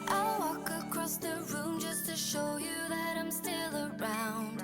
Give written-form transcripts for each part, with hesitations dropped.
I'll walk across the room just to show you that I'm still around.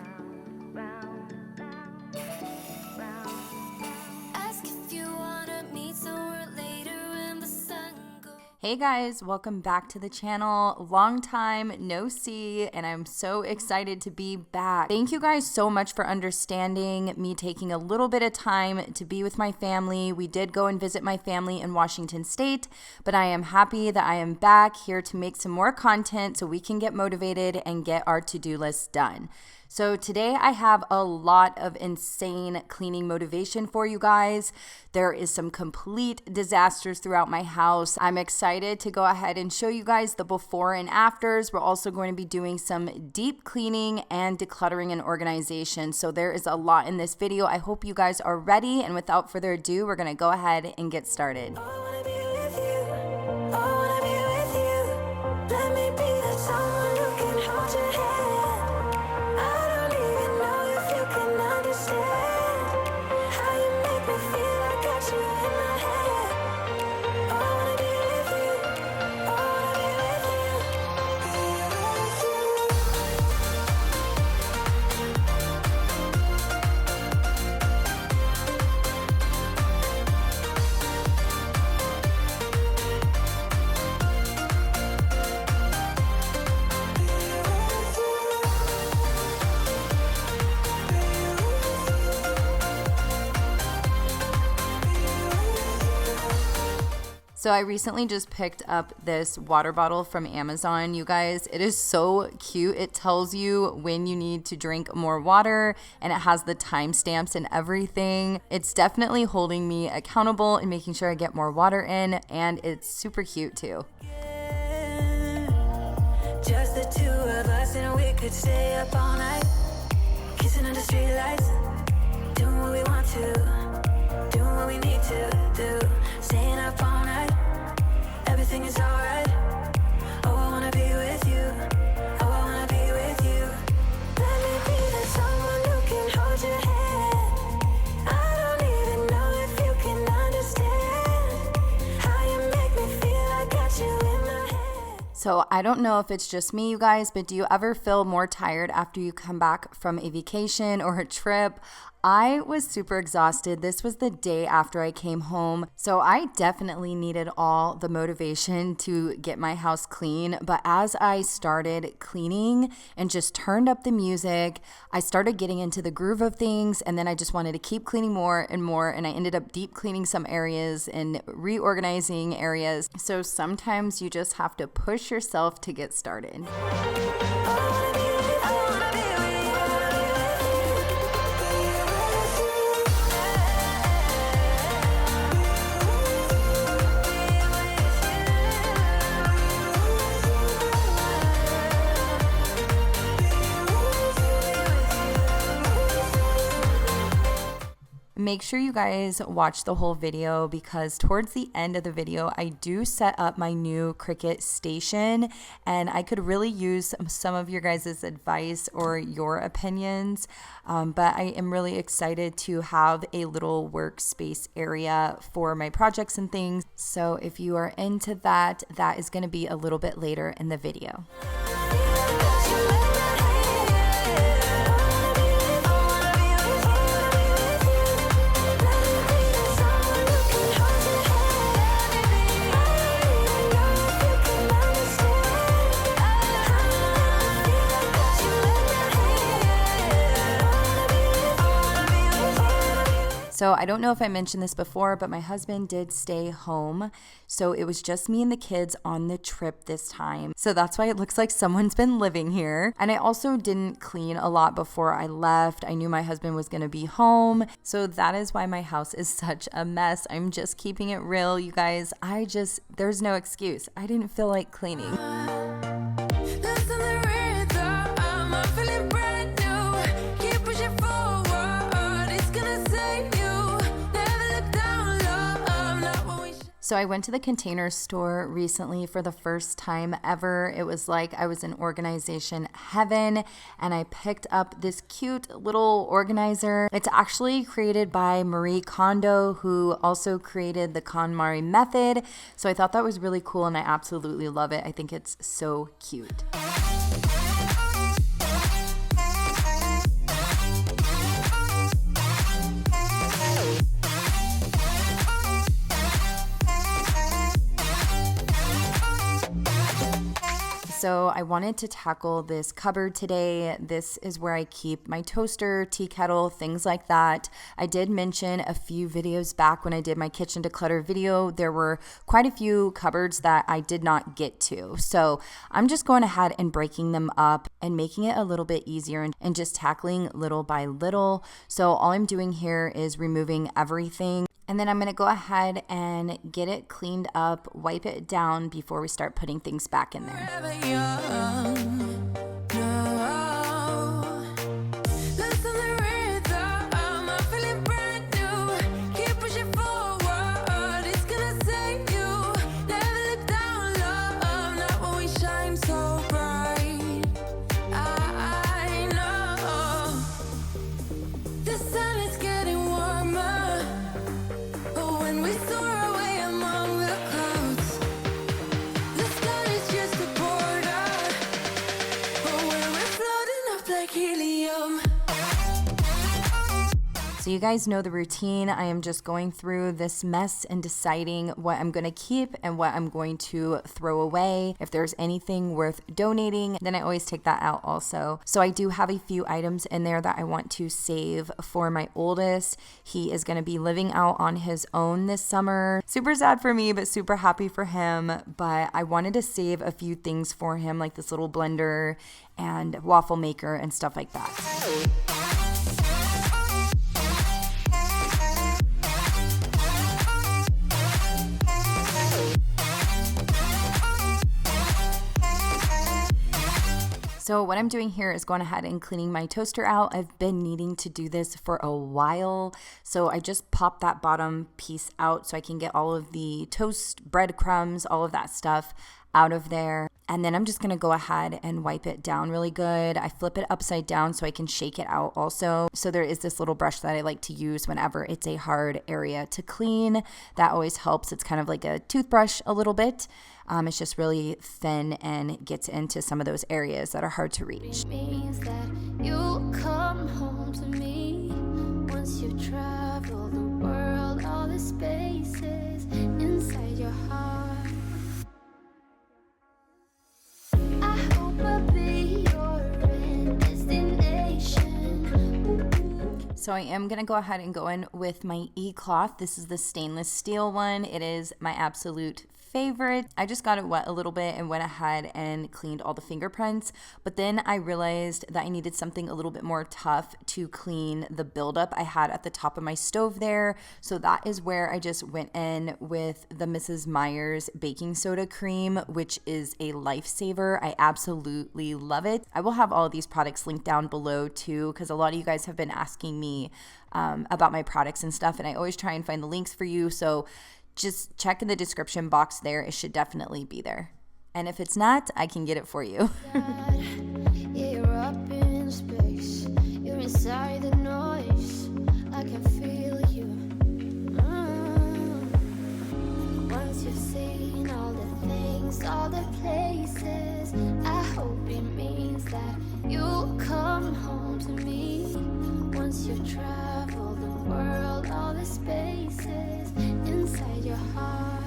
Ask if you wanna meet somewhere later when the sun goes. Hey guys, welcome back to the channel. Long time no see, and I'm so excited to be back. Thank you guys so much for understanding me taking a little bit of time to be with my family. We did go and visit my family in Washington State, but I am happy that I am back here to make some more content so we can get motivated and get our to-do list done. So today I have a lot of insane cleaning motivation for you guys. There is some complete disasters throughout my house. I'm excited to go ahead and show you guys the before and afters. We're also going to be doing some deep cleaning and decluttering and organization. So there is a lot in this video. I hope you guys are ready. And without further ado, we're going to go ahead and get started. So I recently just picked up this water bottle from Amazon, you guys. It is so cute. It tells you when you need to drink more water, and it has the timestamps and everything. It's definitely holding me accountable and making sure I get more water in, and it's super cute too. Just the two of us, and we could stay up all night, kissing under streetlights, doing what we want to, doing what we need to do, staying up all night. Everything is alright. Oh, I wanna be with you. Oh, I wanna be with you. Let me be the someone who can hold your hand. I don't even know if you can understand how you make me feel. I got you in my head. So I don't know if it's just me, you guys, but do you ever feel more tired after you come back from a vacation or a trip? I was super exhausted. This was the day after I came home, so I definitely needed all the motivation to get my house clean. But as I started cleaning and just turned up the music, I started getting into the groove of things, and then I just wanted to keep cleaning more and more, and I ended up deep cleaning some areas and reorganizing areas. So sometimes you just have to push yourself to get started. Make sure you guys watch the whole video, because towards the end of the video, I do set up my new Cricut station, and I could really use some of your guys' advice or your opinions. But I am really excited to have a little workspace area for my projects and things. So if you are into that, that is going to be a little bit later in the video. So I don't know if I mentioned this before, but my husband did stay home. So it was just me and the kids on the trip this time. So that's why it looks like someone's been living here. And I also didn't clean a lot before I left. I knew my husband was going to be home. So that is why my house is such a mess. I'm just keeping it real, you guys. There's no excuse. I didn't feel like cleaning. So I went to the Container Store recently for the first time ever. It was like I was in organization heaven, and I picked up this cute little organizer. It's actually created by Marie Kondo, who also created the KonMari method. So I thought that was really cool, and I absolutely love it. I think it's so cute. So I wanted to tackle this cupboard today. This is where I keep my toaster, tea kettle, things like that. I did mention a few videos back when I did my kitchen declutter video, there were quite a few cupboards that I did not get to. So I'm just going ahead and breaking them up and making it a little bit easier and just tackling little by little. So all I'm doing here is removing everything. And then I'm going to go ahead and get it cleaned up, wipe it down before we start putting things back in there. So you guys know the routine. I am just going through this mess and deciding what I'm going to keep and what I'm going to throw away. If there's anything worth donating, then I always take that out also. So I do have a few items in there that I want to save for my oldest. He is going to be living out on his own this summer. Super sad for me, but super happy for him. But I wanted to save a few things for him, like this little blender and waffle maker and stuff like that. So what I'm doing here is going ahead and cleaning my toaster out. I've been needing to do this for a while. So I just popped that bottom piece out so I can get all of the toast, breadcrumbs, all of that stuff out of there. And then I'm just going to go ahead and wipe it down really good. I flip it upside down so I can shake it out also. So there is this little brush that I like to use whenever it's a hard area to clean. That always helps. It's kind of like a toothbrush a little bit. It's just really thin and gets into some of those areas that are hard to reach. It means that you'll come home to me once you travel the world, all the spaces inside your heart. I hope I'll be your destination. So I am going to go ahead and go in with my e-cloth. This is the stainless steel one. It is my absolute favorite. I just got it wet a little bit and went ahead and cleaned all the fingerprints, but then I realized that I needed something a little bit more tough to clean the buildup I had at the top of my stove there. So that is where I just went in with the Mrs. Meyer's baking soda cream, which is a lifesaver. I absolutely love it. I will have all of these products linked down below too, because a lot of you guys have been asking me about my products and stuff, and I always try and find the links for you. So just check in the description box there. It should definitely be there. And if it's not, I can get it for you. You're up in space. You're inside the noise. I can feel you. Once you've seen all the things, all the places, I hope it means that you'll come home to me. Once you've traveled the world, all the spaces inside your heart.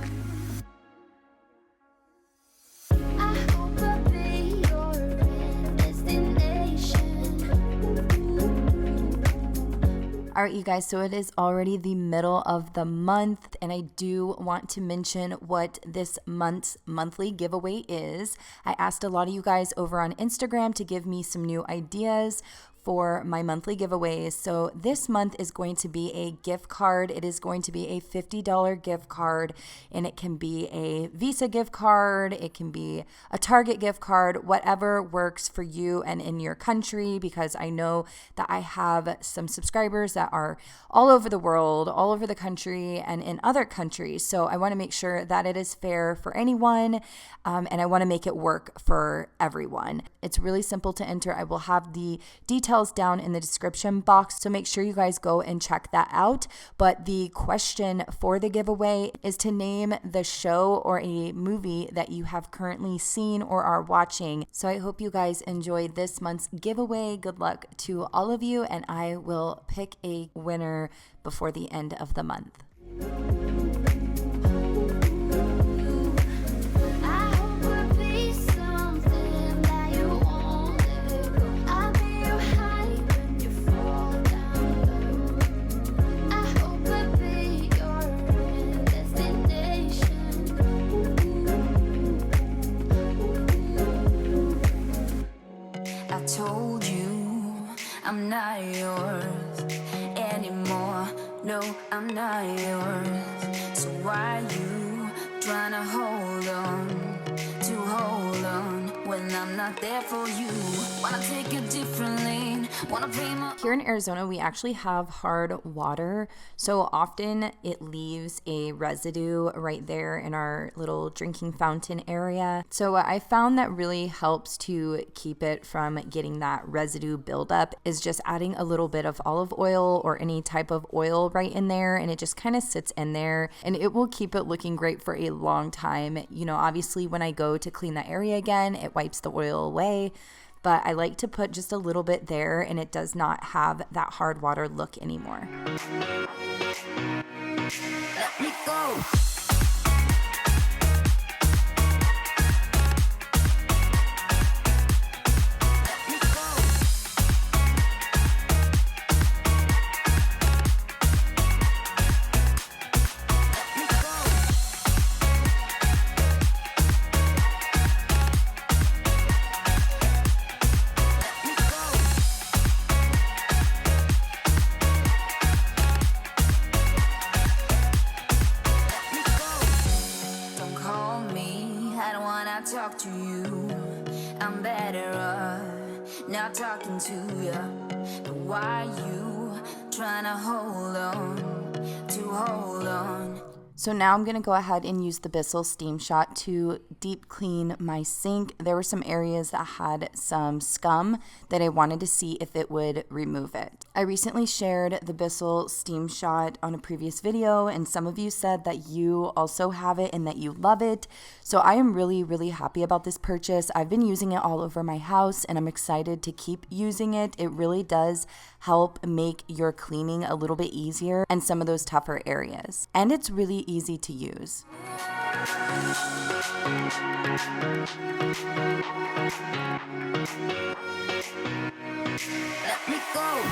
I hope I'll be your destination. All right, you guys, so it is already the middle of the month, and I do want to mention what this month's monthly giveaway is. I asked a lot of you guys over on Instagram to give me some new ideas for my monthly giveaways. So this month is going to be a gift card. It is going to be a $50 gift card, and it can be a Visa gift card, it can be a Target gift card, whatever works for you and in your country, because I know that I have some subscribers that are all over the world, all over the country, and in other countries. So I want to make sure that it is fair for anyone, and I want to make it work for everyone. It's really simple to enter. I will have the details down in the description box, so make sure you guys go and check that out. But the question for the giveaway is to name the show or a movie that you have currently seen or are watching. So I hope you guys enjoyed this month's giveaway. Good luck to all of you, and I will pick a winner before the end of the month. Told you I'm not yours anymore. No, I'm not yours. So why you trying to hold on when I'm not there for you? Wanna take a different lane, wanna pay more. Here in Arizona, we actually have hard water, so often it leaves a residue right there in our little drinking fountain area. So what I found that really helps to keep it from getting that residue buildup is just adding a little bit of olive oil or any type of oil right in there, and it just kind of sits in there, and it will keep it looking great for a long time. You know, obviously when I go to clean that area again, it wipes the oil away, but I like to put just a little bit there, and it does not have that hard water look anymore. Let me go. Talk to you, I'm better off not talking to you. But why you trying to hold on? So now I'm going to go ahead and use the Bissell Steam Shot to deep clean my sink. There were some areas that had some scum that I wanted to see if it would remove it. I recently shared the Bissell Steam Shot on a previous video, and some of you said that you also have it and that you love it. So I am really, really happy about this purchase. I've been using it all over my house, and I'm excited to keep using it. It really does help make your cleaning a little bit easier and some of those tougher areas. And it's really easy to use. Let me go.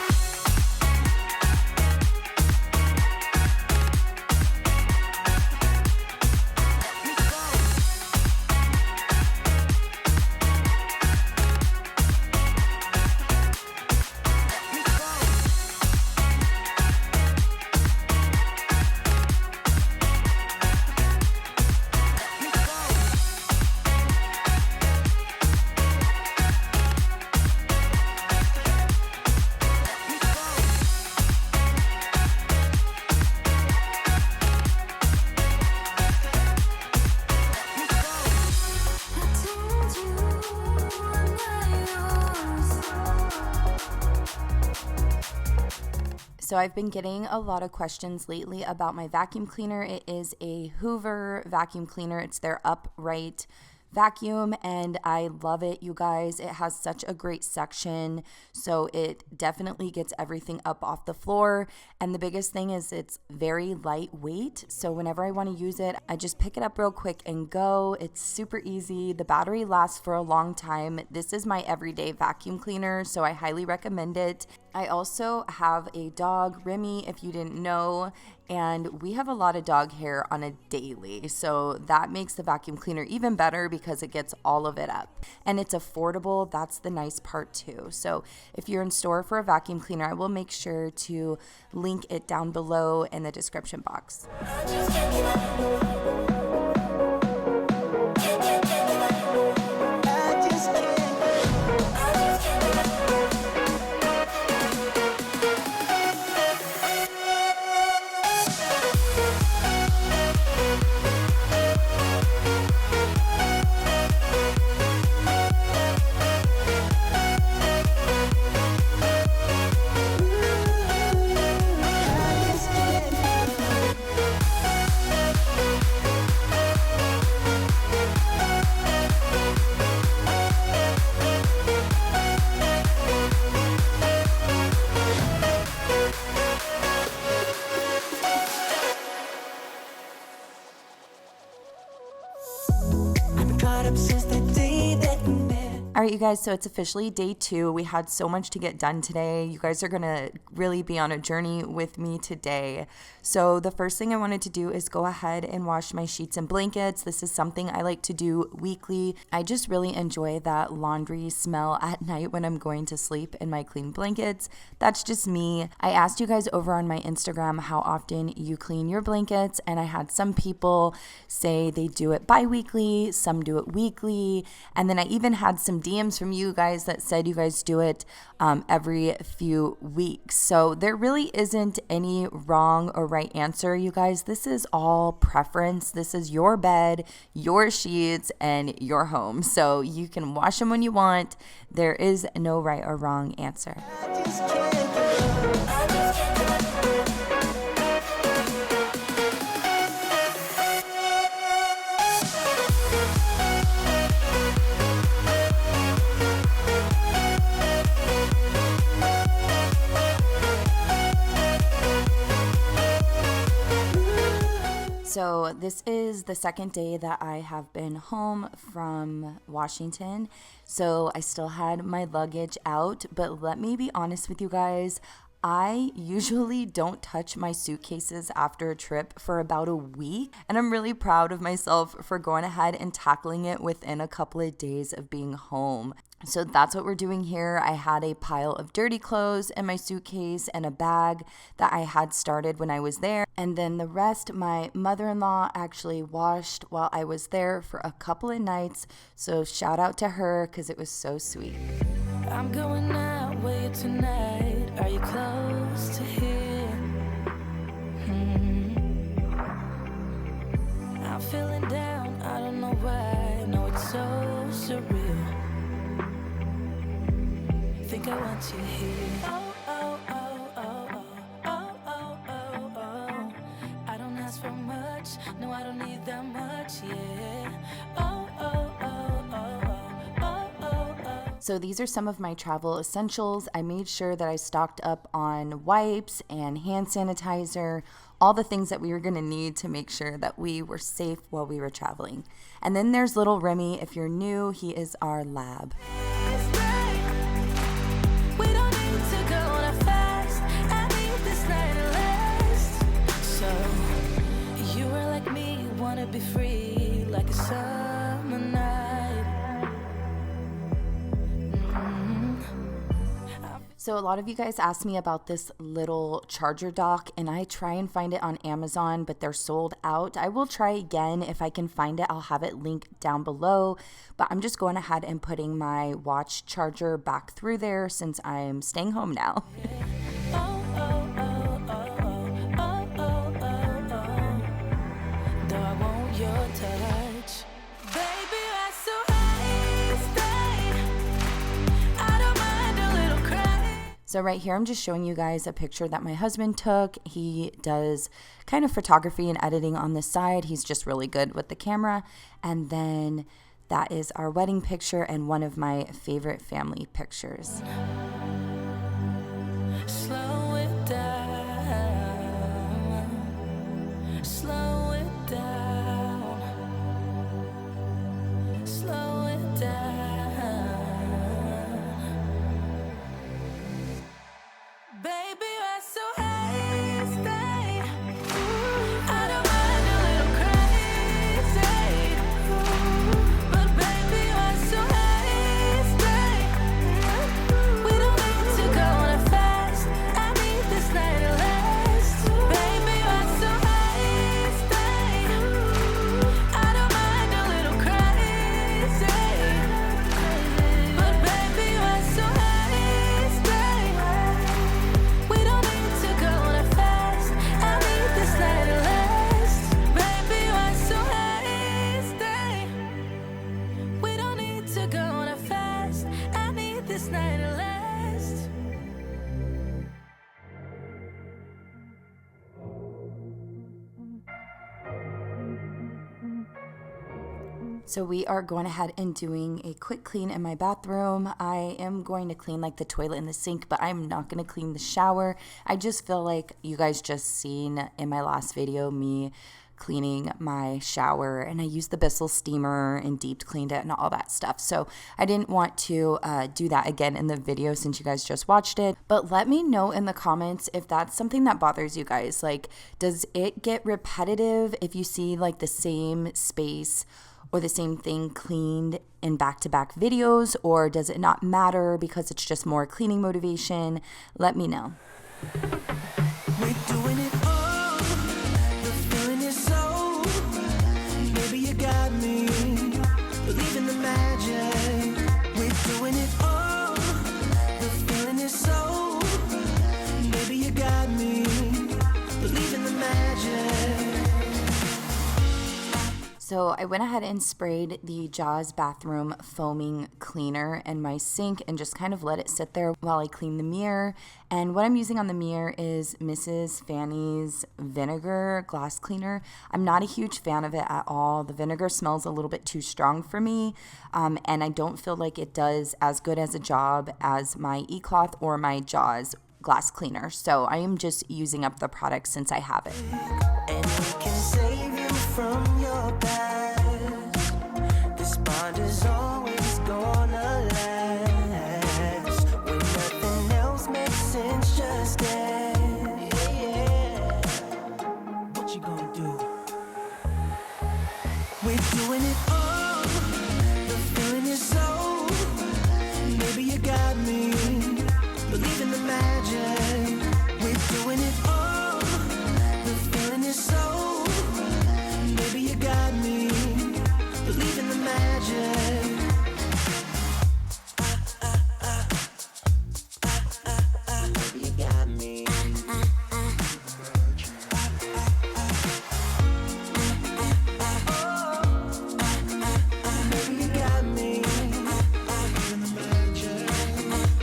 So I've been getting a lot of questions lately about my vacuum cleaner. It is a Hoover vacuum cleaner. It's their upright vacuum, and I love it, you guys. It has such a great section, so it definitely gets everything up off the floor. And the biggest thing is it's very lightweight, so whenever I want to use it, I just pick it up real quick and go. It's super easy. The battery lasts for a long time. This is my everyday vacuum cleaner, so I highly recommend it. I also have a dog, Remy, if you didn't know, and we have a lot of dog hair on a daily. So that makes the vacuum cleaner even better because it gets all of it up. And it's affordable. That's the nice part too. So if you're in store for a vacuum cleaner, I will make sure to link it down below in the description box. All right, you guys, so it's officially day 2. We had so much to get done today. You guys are going to really be on a journey with me today. So the first thing I wanted to do is go ahead and wash my sheets and blankets. This is something I like to do weekly. I just really enjoy that laundry smell at night when I'm going to sleep in my clean blankets. That's just me. I asked you guys over on my Instagram how often you clean your blankets, and I had some people say they do it bi-weekly, some do it weekly, and then I even had some DMs from you guys that said you guys do it every few weeks. So there really isn't any wrong or right answer, you guys. This is all preference. This is your bed, your sheets, and your home. So you can wash them when you want. There is no right or wrong answer. So this is the second day that I have been home from Washington. So I still had my luggage out, but let me be honest with you guys. I usually don't touch my suitcases after a trip for about a week, and I'm really proud of myself for going ahead and tackling it within a couple of days of being home. So that's what we're doing here. I had a pile of dirty clothes in my suitcase and a bag that I had started when I was there. And then the rest, my mother-in-law actually washed while I was there for a couple of nights. So shout out to her because it was so sweet. I'm going out with you tonight. Are you close to here? I'm feeling down. I don't know why. No, it's so surreal. Think I want you here. Oh, oh, oh, oh, oh, oh, oh, oh, oh. I don't ask for much. No, I don't need that much, yeah. Oh, oh, oh, oh, oh, oh, oh. So these are some of my travel essentials. I made sure that I stocked up on wipes and hand sanitizer, all the things that we were going to need to make sure that we were safe while we were traveling. And then there's little Remy. If you're new, he is our lab. We don't need to go on a fast. I need this night to last. So, you are like me, you wanna be free, like a summer night. So a lot of you guys asked me about this little charger dock, and I try and find it on Amazon, but they're sold out. I will try again. If I can find it, I'll have it linked down below, but I'm just going ahead and putting my watch charger back through there since I'm staying home now. Oh, oh, oh, oh, oh, oh, oh, oh. Though I want your touch. Baby, I so high, stay. I don't mind a little cry. So right here, I'm just showing you guys a picture that my husband took. He does kind of photography and editing on the side. He's just really good with the camera. And then that is our wedding picture and one of my favorite family pictures. Slow it down. Slow it down. Slow it down. So we are going ahead and doing a quick clean in my bathroom. I am going to clean like the toilet and the sink, but I'm not going to clean the shower. I just feel like you guys just seen in my last video me cleaning my shower, and I used the Bissell steamer and deep cleaned it and all that stuff. So I didn't want to do that again in the video since you guys just watched it. But let me know in the comments if that's something that bothers you guys. Like, does it get repetitive if you see like the same space or the same thing cleaned in back-to-back videos, or does it not matter because it's just more cleaning motivation? Let me know. We're doing it all. The feeling is so. Maybe you got me. Believe in the magic. We're doing it all. The feeling is so. Maybe you got me. Believe in the magic. So I went ahead and sprayed the Jaws bathroom foaming cleaner in my sink and just kind of let it sit there while I clean the mirror. And what I'm using on the mirror is Mrs. Fanny's vinegar glass cleaner. I'm not a huge fan of it at all. The vinegar smells a little bit too strong for me, and I don't feel like it does as good as a job as my eCloth or my Jaws glass cleaner. So I am just using up the product since I have it. And it can save you from your past. This bond is always gonna last. When nothing else makes sense, just stay. Yeah. What you gonna do? We're doing it all. The feeling is so. Maybe you got me. Believe in the magic. We're doing it all. The feeling is so. Maybe you got me. Believe in the magic. Maybe you got me. Maybe you got me.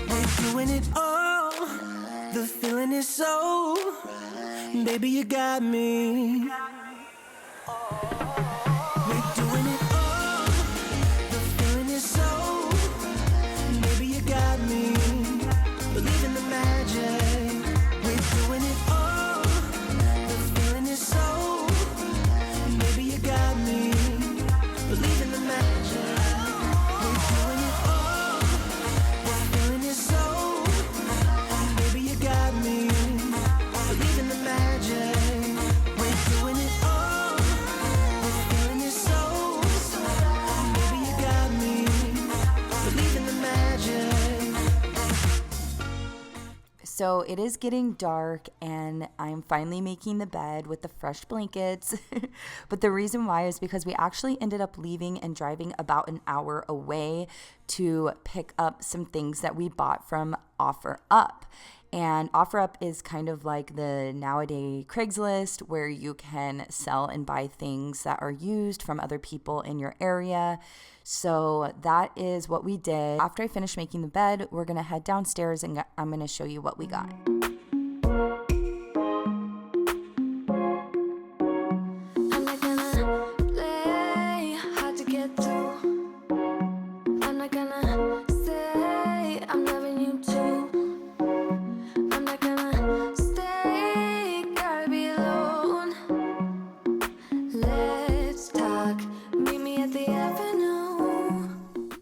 We're doing it all. The feeling is so. Baby, you got me. We're doing it all. The feeling is so. Baby, you got me. Believe in the magic. We're doing it all. The feeling is so. Baby, you got me. Believe in the magic. We're doing it all. The feeling is so. Baby, you got me. Believe in the magic. We're doing it all. The feeling is so. Baby, you got me. Believe in the magic. So it is getting dark and I'm finally making the bed with the fresh blankets. But the reason why is because we actually ended up leaving and driving about an hour away to pick up some things that we bought from OfferUp. And OfferUp is kind of like the nowadays Craigslist where you can sell and buy things that are used from other people in your area. So that is what we did. After I finish making the bed, we're going to head downstairs and I'm going to show you what we got. I'm not gonna play hard to get through. I'm not gonna say I'm loving you too. I'm not gonna stay, gotta be alone. Let's talk, meet me at the avenue.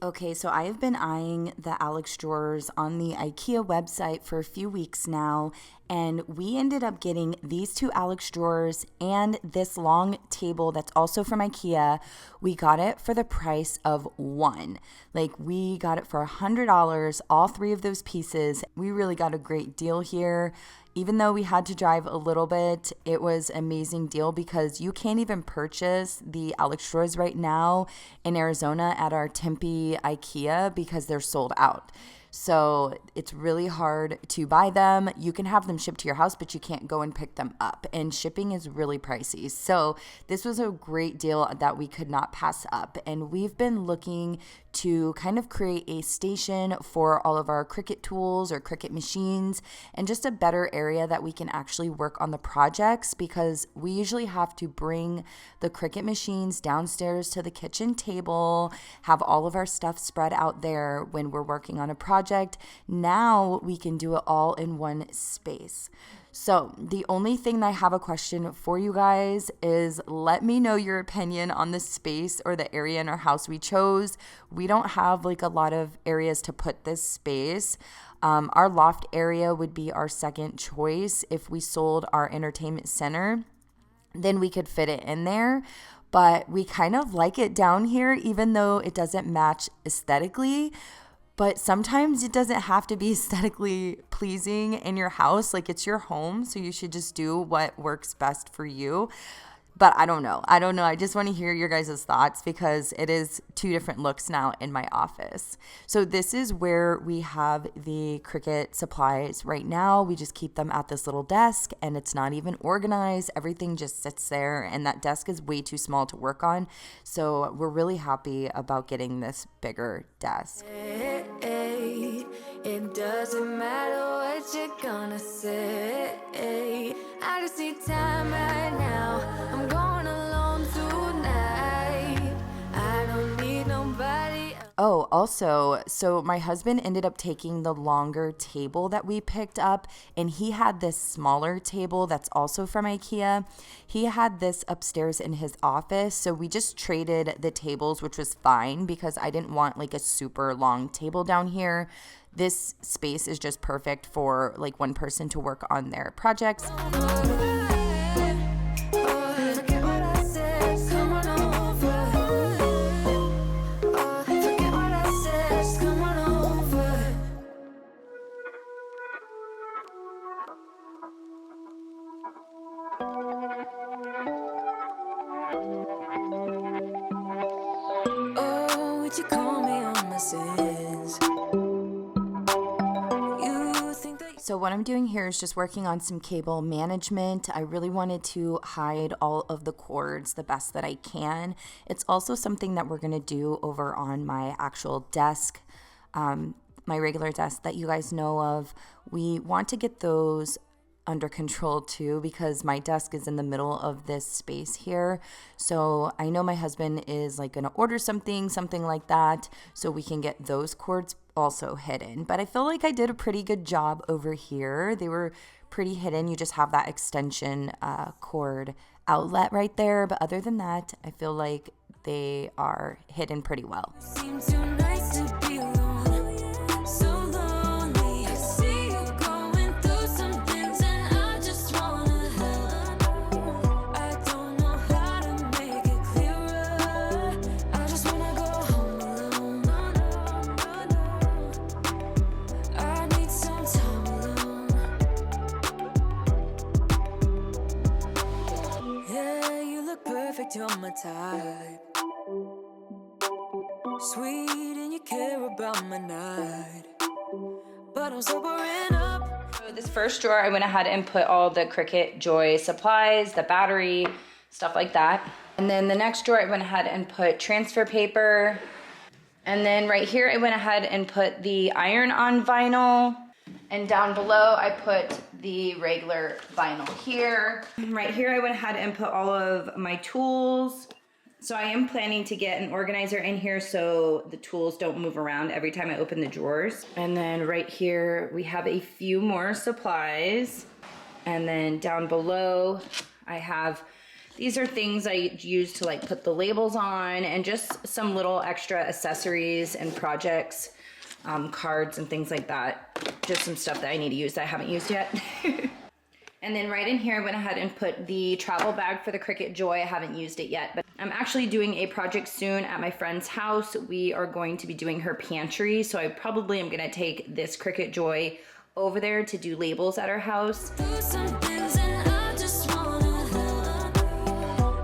Okay, so I have been eyeing the Alex drawers on the IKEA website for a few weeks now, and we ended up getting these two Alex drawers and this long table that's also from IKEA. We got it for the price of one. Like, we got it for $100, all three of those pieces. We really got a great deal here. Even though we had to drive a little bit, it was an amazing deal because you can't even purchase the Alex drawers right now in Arizona at our Tempe IKEA because they're sold out. So it's really hard to buy them. You can have them shipped to your house, but you can't go and pick them up. And shipping is really pricey. So this was a great deal that we could not pass up. And we've been looking to kind of create a station for all of our Cricut tools or Cricut machines, and just a better area that we can actually work on the projects, because we usually have to bring the Cricut machines downstairs to the kitchen table, have all of our stuff spread out there when we're working on a project. Now we can do it all in one space. So the only thing I have a question for you guys is, let me know your opinion on the space or the area in our house we chose. We don't have like a lot of areas to put this space. Our loft area would be our second choice. If we sold our entertainment center, then we could fit it in there. But we kind of like it down here, even though it doesn't match aesthetically. But sometimes it doesn't have to be aesthetically pleasing in your house. Like, it's your home, so you should just do what works best for you. But I don't know. I just want to hear your guys' thoughts, because it is two different looks now in my office. So this is where we have the Cricut supplies right now. We just keep them at this little desk, and it's not even organized. Everything just sits there, and that desk is way too small to work on. So we're really happy about getting this bigger desk. It doesn't matter what you're gonna say. I just need time right now. I'm going alone tonight. I don't need nobody else. Oh, also, so my husband ended up taking the longer table that we picked up, and he had this smaller table that's also from IKEA. He had this upstairs in his office, so we just traded the tables, which was fine because I didn't want like a super long table down here. This space is just perfect for like one person to work on their projects. Oh, would you call me on my sins? So what I'm doing here is just working on some cable management. I really wanted to hide all of the cords the best that I can. It's also something that we're going to do over on my actual desk, my regular desk that you guys know of. We want to get those under control too, because my desk is in the middle of this space here. So I know my husband is like going to order something like that, so we can get those cords also hidden. But I feel like I did a pretty good job over here. They were pretty hidden. You just have that extension cord outlet right there. But other than that, I feel like they are hidden pretty well. Seem too nice to be alone. So lonely. I see you going through some things, and I just wanna help. I don't know how to make it clearer. I just wanna go home alone. I need some time alone. Yeah, you look perfect, you're my type. Sweet and you care about my night, but I'm sobering up. So this first drawer, I went ahead and put all the Cricut Joy supplies, the battery, stuff like that. And then the next drawer, I went ahead and put transfer paper. And then right here, I went ahead and put the iron-on vinyl. And down below, I put the regular vinyl here. Right here, I went ahead and put all of my tools. So I am planning to get an organizer in here so the tools don't move around every time I open the drawers. And then right here, we have a few more supplies. And then down below, I have, these are things I use to like put the labels on, and just some little extra accessories and projects, cards and things like that. Just some stuff that I need to use that I haven't used yet. And then right in here, I went ahead and put the travel bag for the Cricut Joy. I haven't used it yet, but I'm actually doing a project soon at my friend's house. We are going to be doing her pantry, so I probably am gonna take this Cricut Joy over there to do labels at her house. Do some things and I just wanna help.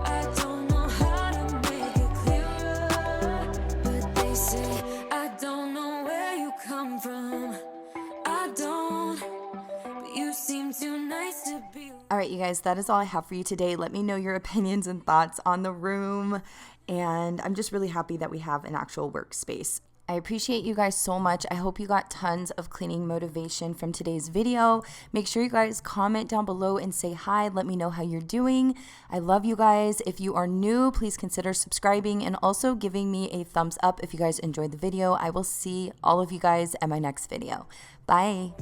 I don't know how to make it clearer, but they say I don't know where you come from. All right, you guys, that is all I have for you today. Let me know your opinions and thoughts on the room. And I'm just really happy that we have an actual workspace. I appreciate you guys so much. I hope you got tons of cleaning motivation from today's video. Make sure you guys comment down below and say hi. Let me know how you're doing. I love you guys. If you are new, please consider subscribing and also giving me a thumbs up if you guys enjoyed the video. I will see all of you guys at my next video. Bye.